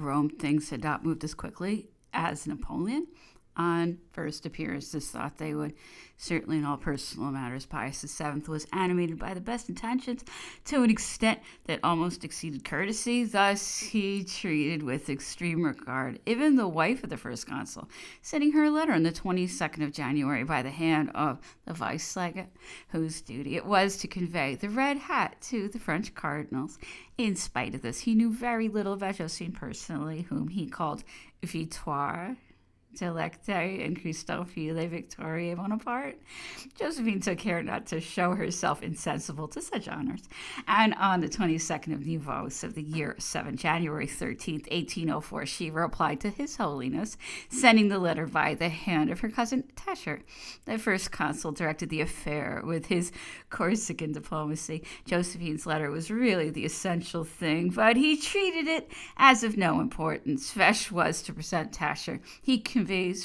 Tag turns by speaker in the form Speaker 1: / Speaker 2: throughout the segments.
Speaker 1: Rome, things had not moved as quickly as Napoleon. On first appearances, thought they would. Certainly in all personal matters, Pius VII was animated by the best intentions to an extent that almost exceeded courtesy. Thus, he treated with extreme regard even the wife of the first consul, sending her a letter on the 22nd of January by the hand of the vice-legate, whose duty it was to convey the red hat to the French cardinals. In spite of this, he knew very little about Josephine personally, whom he called Victoire, Delecte, and Christophile Victoria Bonaparte. Josephine took care not to show herself insensible to such honors, and on the 22nd of Nivose of the year 7 January 13th, 1804, she replied to His Holiness, sending the letter by the hand of her cousin Tascher. The first consul directed the affair with his Corsican diplomacy. Josephine's letter was really the essential thing, but he treated it as of no importance. Fesch was to present Tascher. He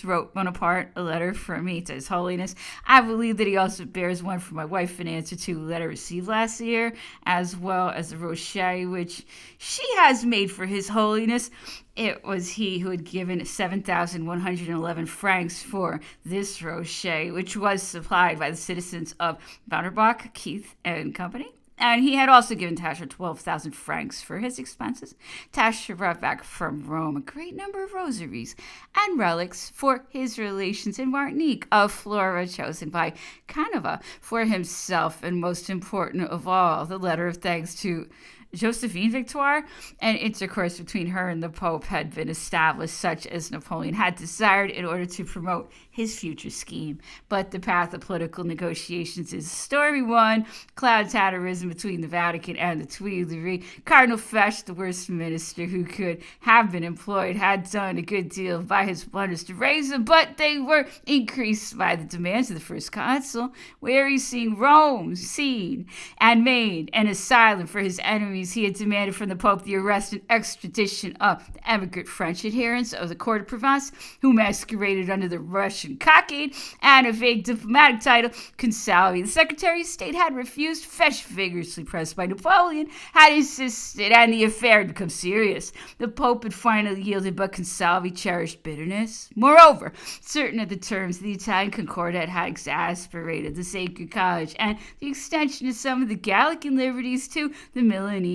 Speaker 1: wrote Bonaparte a letter from me to His Holiness. I believe that he also bears one from my wife in answer to a letter received last year, as well as the Rocher, which she has made for His Holiness. It was he who had given 7,111 francs for this Rocher, which was supplied by the citizens of Vanderbach, Keith, and Company. And he had also given Tascher 12,000 francs for his expenses. Tascher brought back from Rome a great number of rosaries and relics for his relations in Martinique, a flora chosen by Canova for himself, and most important of all, the letter of thanks to Josephine Victoire. And intercourse between her and the Pope had been established, such as Napoleon had desired in order to promote his future scheme. But the path of political negotiations is a stormy one. Clouds had arisen between the Vatican and the Tuileries. Cardinal Fesch, the worst minister who could have been employed, had done a good deal by his blunders to raise them, but they were increased by the demands of the first consul, where he seeing Rome seen and made an asylum for his enemies. He had demanded from the Pope the arrest and extradition of the emigrant French adherents of the court of Provence, who masqueraded under the Russian cockade and a vague diplomatic title, Consalvi. The Secretary of State had refused. Fesch, vigorously pressed by Napoleon, had insisted, and the affair had become serious. The Pope had finally yielded, but Consalvi cherished bitterness. Moreover, certain of the terms of the Italian Concordat had exasperated the Sacred College, and the extension of some of the Gallican liberties to the Milanese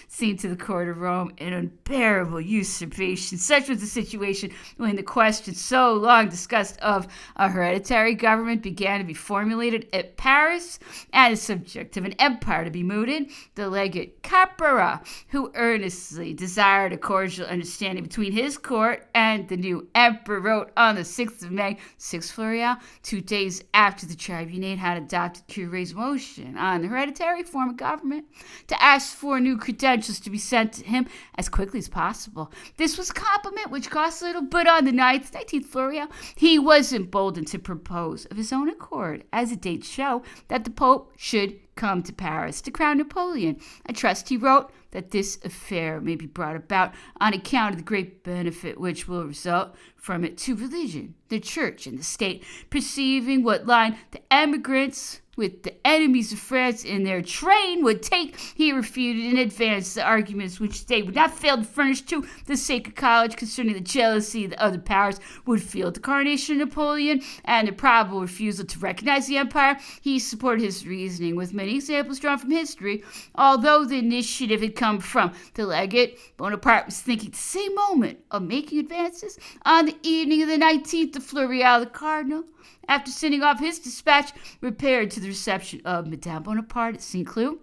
Speaker 1: seemed to the court of Rome an unbearable usurpation. Such was the situation when the question so long discussed of a hereditary government began to be formulated at Paris, and the subject of an empire to be mooted. The legate Capera, who earnestly desired a cordial understanding between his court and the new emperor, wrote on the 6th of May, 6 Floreal, 2 days after the tribunate had adopted Curé's motion on the hereditary form of government, to ask for new credentials to be sent to him as quickly as possible. This was a compliment which cost little, but on the 19th Floreal, he was emboldened to propose of his own accord, as the dates show, that the Pope should come to Paris to crown Napoleon. I trust, he wrote, that this affair may be brought about on account of the great benefit which will result from it to religion, the church, and the state, perceiving what line the emigrants with the enemies of France in their train would take. He refuted in advance the arguments which they would not fail to furnish to the Sacred College concerning the jealousy the other powers would feel at the coronation of Napoleon and the probable refusal to recognize the empire. He supported his reasoning with many examples drawn from history. Although the initiative had come from the legate, Bonaparte was thinking at the same moment of making advances. On the evening of the 19th of Floreal, the cardinal, after sending off his dispatch, repaired to the reception of Madame Bonaparte at St. Cloud.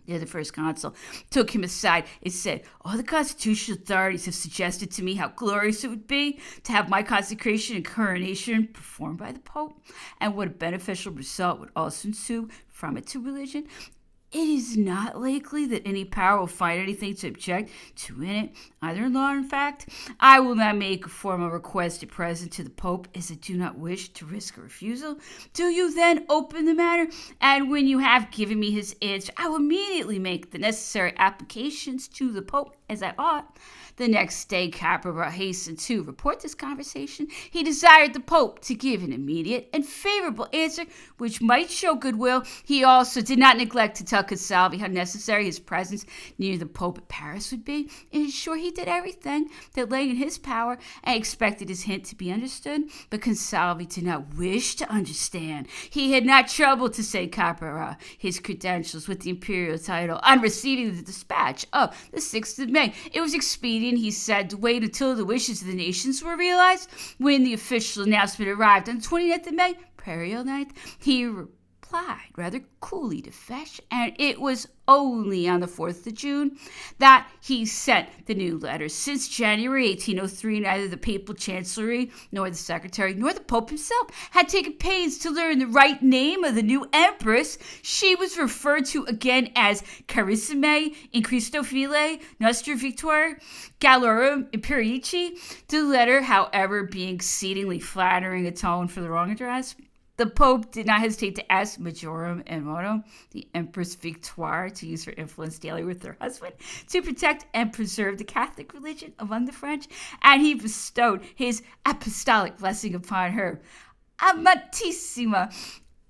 Speaker 1: There, the first consul took him aside and said, all the constitutional authorities have suggested to me how glorious it would be to have my consecration and coronation performed by the Pope, and what a beneficial result would also ensue from it to religion. It is not likely that any power will find anything to object to in it, either in law or in fact. I will not make a formal request at present to the Pope, as I do not wish to risk a refusal. Do you then open the matter, and when you have given me his answer, I will immediately make the necessary applications to the Pope, as I ought. The next day, Caprara hastened to report this conversation. He desired the Pope to give an immediate and favorable answer, which might show goodwill. He also did not neglect to tell Consalvi how necessary his presence near the Pope at Paris would be. In short, he did everything that lay in his power and expected his hint to be understood, but Consalvi did not wish to understand. He had not troubled to say Caprara his credentials with the imperial title on receiving the dispatch of the 6th of May. It was expedient, he said, to wait until the wishes of the nations were realized. When the official announcement arrived on the 29th of May, Imperial night, he replied rather coolly to Fesch, and it was only on the 4th of June that he sent the new letters. Since January 1803, neither the papal chancellery, nor the secretary, nor the Pope himself had taken pains to learn the right name of the new empress. She was referred to again as Carissime in Christo File, Nostra Victor, Gallorum Imperici. The letter, however, being exceedingly flattering a tone for the wrong address, the Pope did not hesitate to ask Majorum and Mono, the Empress Victoire, to use her influence daily with her husband, to protect and preserve the Catholic religion among the French, and he bestowed his apostolic blessing upon her. Amatissima.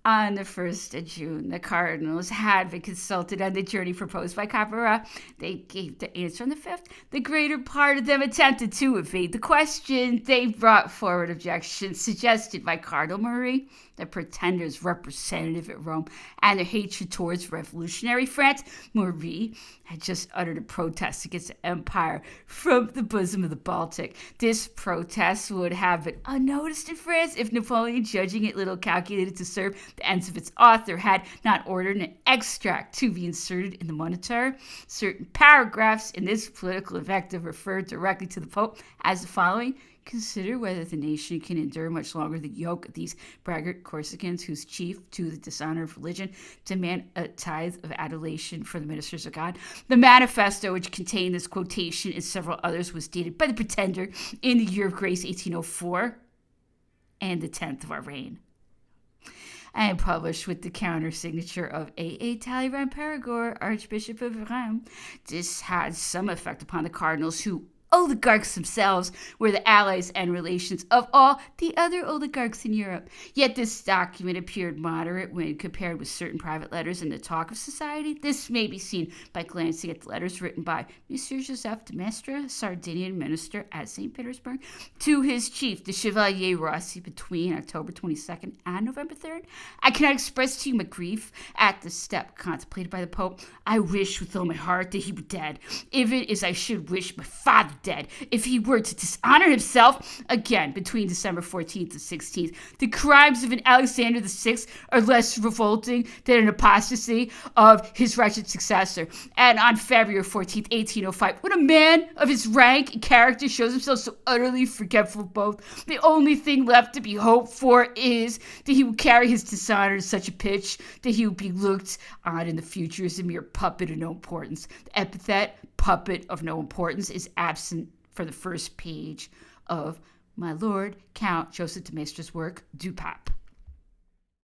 Speaker 1: On the 1st of June, the cardinals had been consulted on the journey proposed by Caprara. They gave the answer on the 5th. The greater part of them attempted to evade the question. They brought forward objections suggested by Cardinal Marie, the pretender's representative at Rome, and their hatred towards revolutionary France. Marie had just uttered a protest against the empire from the bosom of the Baltic. This protest would have been unnoticed in France if Napoleon, judging it little calculated to serve the ends of its author, had not ordered an extract to be inserted in the Moniteur. Certain paragraphs in this political invective referred directly to the Pope as the following: consider whether the nation can endure much longer the yoke of these braggart Corsicans, whose chief, to the dishonor of religion, demand a tithe of adulation for the ministers of God. The manifesto, which contained this quotation and several others, was dated by the pretender in the year of grace 1804 and the 10th of our reign, and published with the counter-signature of A.A. Talleyrand Perigord, Archbishop of Rheims. This had some effect upon the cardinals, who, oligarchs themselves, were the allies and relations of all the other oligarchs in Europe. Yet this document appeared moderate when compared with certain private letters in the talk of society. This may be seen by glancing at the letters written by Monsieur Joseph de Maistre, Sardinian minister at St. Petersburg, to his chief, the Chevalier Rossi, between October 22nd and November 3rd. I cannot express to you my grief at the step contemplated by the Pope. I wish with all my heart that he were dead, even as I should wish my father dead, if he were to dishonor himself. Again, between December 14th and 16th, the crimes of an Alexander VI are less revolting than an apostasy of his wretched successor. And on February 14th, 1805, when a man of his rank and character shows himself so utterly forgetful of both, the only thing left to be hoped for is that he will carry his dishonor to such a pitch that he will be looked on in the future as a mere puppet of no importance. The epithet puppet of no importance is absent for the first page of my Lord Count Joseph de Maistre's work, Du Pape.